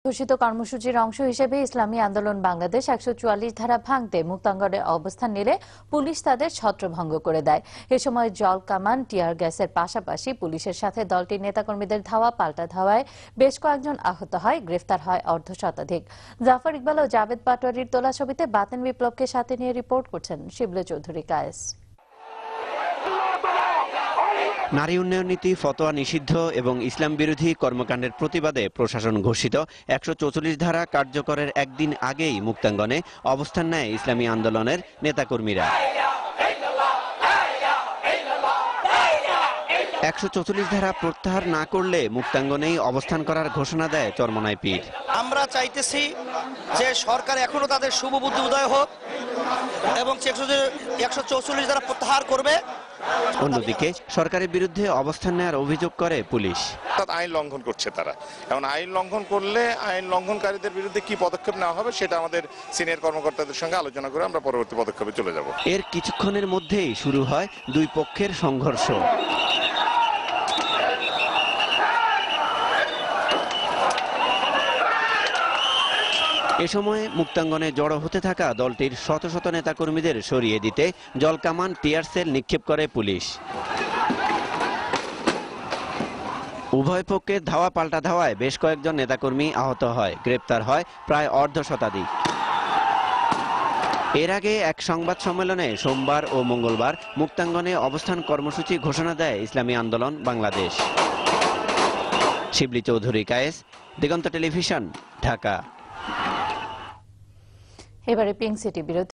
ঘোষিত কর্মসূচির অংশ হিসেবে ইসলামী আন্দোলন বাংলাদেশ ১৪৪ ধারা ভাঙতে মুক্তাঙ্গনে অবস্থান নিলে পুলিশ তাদের ছত্রভঙ্গ করে দেয়। এ সময় জল কামান, টিয়ার গ্যাসের পাশাপাশি পুলিশের সাথে দলটির নেতাকর্মীদের ধাওয়া পাল্টা ধাওয়ায় বেশ কয়েকজন আহত হয়, গ্রেফতার হয় অর্ধশতাধিক। জাফর ইকবাল ও জাভেদ পাটোয়ারির তোলা ছবিতে বাতেন বিপ্লবকে সাথে নিয়ে রিপোর্ট করছেন শিবলী চৌধুরী কায়েস। নারী উন্নয়ন নীতি, ফতোয়া নিষিদ্ধ এবং ইসলাম বিরোধী কর্মকাণ্ডের প্রতিবাদে প্রশাসন ঘোষিত ১৪৪ ধারা কার্যকরের একদিন আগেই মুক্তাঙ্গনে অবস্থান নেয় ইসলামী আন্দোলনের নেতাকর্মীরা। ১৪৪ ধারা প্রত্যাহার না করলে মুক্তাঙ্গনেই অবস্থান করার ঘোষণা দেয় চরমোনাই পীর। আমরা চাইতেছি যে সরকার এখনো তাদের শুভ বুদ্ধি উদয় হোক এবং ১৪৪ ধারা প্রত্যাহার করবে। অন্যদিকে সরকারের বিরুদ্ধে অবস্থান নেওয়ার অভিযোগ করে পুলিশ। আইন লঙ্ঘন করছে তারা, এখন আইন লঙ্ঘন করলে আইন লঙ্ঘনকারীদের বিরুদ্ধে কি পদক্ষেপ নেওয়া হবে সেটা আমাদের সিনিয়র কর্মকর্তাদের সঙ্গে আলোচনা করে আমরা পরবর্তী পদক্ষেপে চলে যাব। এর কিছুক্ষণের মধ্যেই শুরু হয় দুই পক্ষের সংঘর্ষ। এ সময় মুক্তাঙ্গনে জড়ো হতে থাকা দলটির শত শত নেতাকর্মীদের সরিয়ে দিতে জলকামান, টিয়ার সেল নিক্ষেপ করে পুলিশ। উভয় পক্ষের ধাওয়া পাল্টা ধাওয়ায় বেশ কয়েকজন নেতাকর্মী আহত হয়, গ্রেপ্তার হয় প্রায় অর্ধশতাধিক। এর আগে এক সংবাদ সম্মেলনে সোমবার ও মঙ্গলবার মুক্তাঙ্গনে অবস্থান কর্মসূচি ঘোষণা দেয় ইসলামী আন্দোলন বাংলাদেশ। শিবলী চৌধুরী কায়েস, দিগন্ত টেলিভিশন, ঢাকা। এবারে পিঙ্ক সিটি বিরোধী